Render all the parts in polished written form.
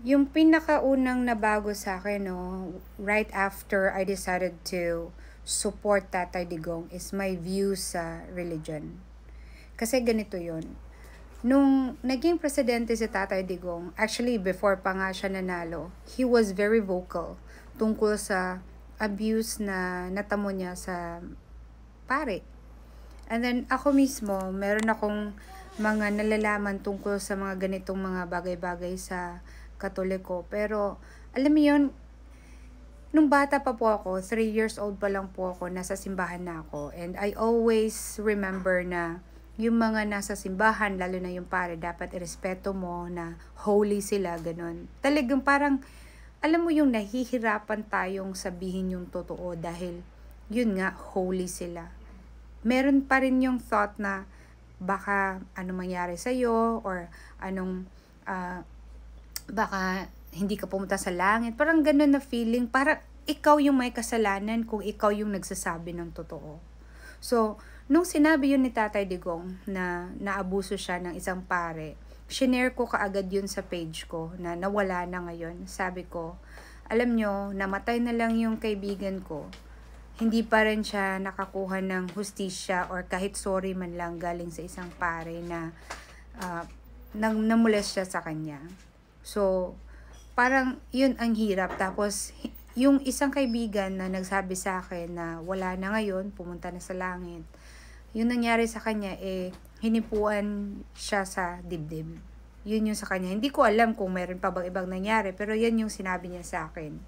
Yung pinakaunang nabago sa akin, no, right after I decided to support Tatay Digong is my views sa religion. Kasi ganito yon. Nung naging presidente si Tatay Digong, actually before pa nga siya nanalo, he was very vocal tungkol sa abuse na natamo niya sa pare. And then ako mismo, meron akong mga nalalaman tungkol sa mga ganitong mga bagay-bagay sa Katoliko. Pero alam mo yun, nung bata pa po ako, 3 years old pa lang po ako, nasa simbahan na ako. And I always remember na yung mga nasa simbahan, lalo na yung pare, dapat irespeto mo na holy sila, ganun. Talagang parang, alam mo yung nahihirapan tayong sabihin yung totoo dahil yun nga, holy sila. Meron pa rin yung thought na baka ano mangyari sa'yo or anong baka hindi ka pumunta sa langit. Parang ganun na feeling. Parang ikaw yung may kasalanan kung ikaw yung nagsasabi ng totoo. So, nung sinabi yun ni Tatay Digong na naabuso siya ng isang pare, shinare ko kaagad yun sa page ko na nawala na ngayon. Sabi ko, alam nyo, namatay na lang yung kaibigan ko. Hindi pa rin siya nakakuha ng hustisya or kahit sorry man lang galing sa isang pare na namules siya sa kanya. So, parang yun ang hirap. Tapos, yung isang kaibigan na nagsabi sa akin na wala na ngayon, pumunta na sa langit, yung nangyari sa kanya, hinipuan siya sa dibdib. Yun yung sa kanya. Hindi ko alam kung meron pa bang ibang nangyari, pero yan yung sinabi niya sa akin.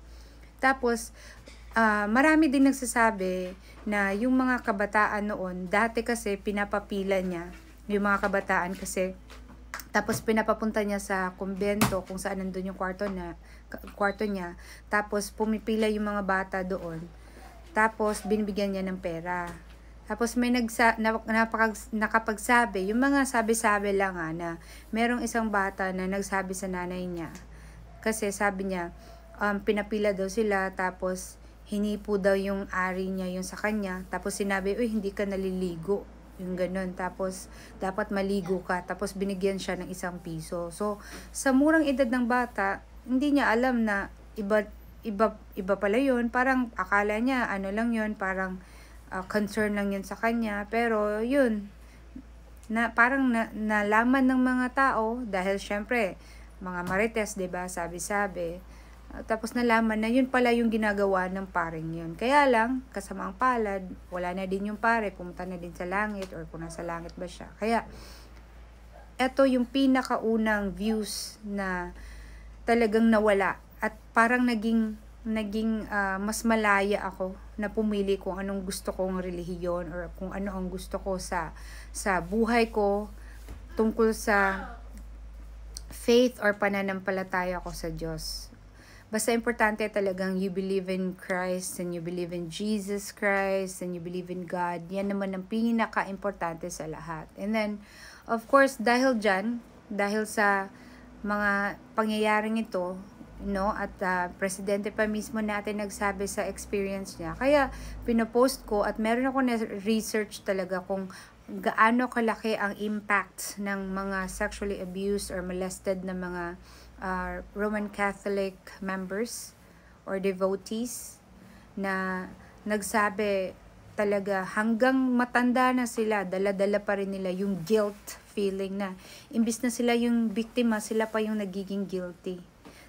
Tapos, marami din nagsasabi na yung mga kabataan noon, dati kasi pinapapila niya, yung mga kabataan kasi tapos pinapapunta niya sa kumbento kung saan nandun yung kwarto niya. Tapos pumipila yung mga bata doon. Tapos binibigyan niya ng pera. Tapos may nakapagsabi, yung mga sabi-sabi lang na merong isang bata na nagsabi sa nanay niya. Kasi sabi niya, pinapila daw sila, tapos hinipo daw yung ari niya yung sa kanya. Tapos sinabi, uy, hindi ka naliligo. Yung ganun. Tapos, dapat maligo ka. Tapos, binigyan siya ng 1 piso. So, sa murang edad ng bata, hindi niya alam na iba pala yun. Parang, akala niya, ano lang yun, parang concern lang yun sa kanya. Pero, yun, parang nalaman ng mga tao, dahil syempre, mga marites, 'di ba, sabi-sabi. Tapos nalaman na yun pala yung ginagawa ng paring yun. Kaya lang, kasamaang palad, wala na din yung pare, pumunta na din sa langit or kung nasa langit ba siya. Kaya, eto yung pinakaunang views na talagang nawala at parang naging mas malaya ako na pumili kung anong gusto kong relihiyon or kung ano ang gusto ko sa buhay ko tungkol sa faith or pananampalataya ko sa Diyos. Basta importante talagang you believe in Christ and you believe in Jesus Christ and you believe in God. Yan naman ang pinaka-importante sa lahat. And then, of course, dahil sa mga pangyayaring ito, at presidente pa mismo natin nagsabi sa experience niya. Kaya, pinopost ko at meron ako na research talaga kung gaano kalaki ang impact ng mga sexually abused or molested na mga Roman Catholic members or devotees na nagsabi talaga hanggang matanda na sila, dala-dala pa rin nila yung guilt feeling na imbis na sila yung biktima, sila pa yung nagiging guilty.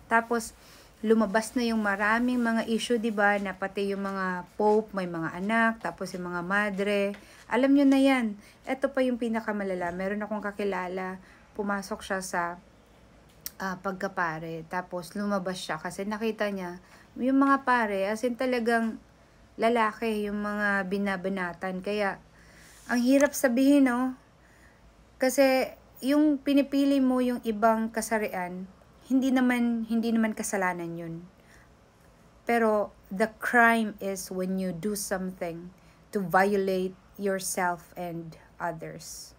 Tapos lumabas na yung maraming mga issue, 'di ba, na pati yung mga pope may mga anak, tapos yung mga madre. Alam nyo na yan. Ito pa yung pinakamalala. Meron akong kakilala, pumasok siya sa pagkapare. Tapos lumabas siya kasi nakita niya yung mga pare, as in talagang lalaki, yung mga binabanatan. Kaya, ang hirap sabihin, no? Kasi, yung pinipili mo yung ibang kasarian, hindi naman kasalanan yun. Pero, the crime is when you do something to violate yourself and others.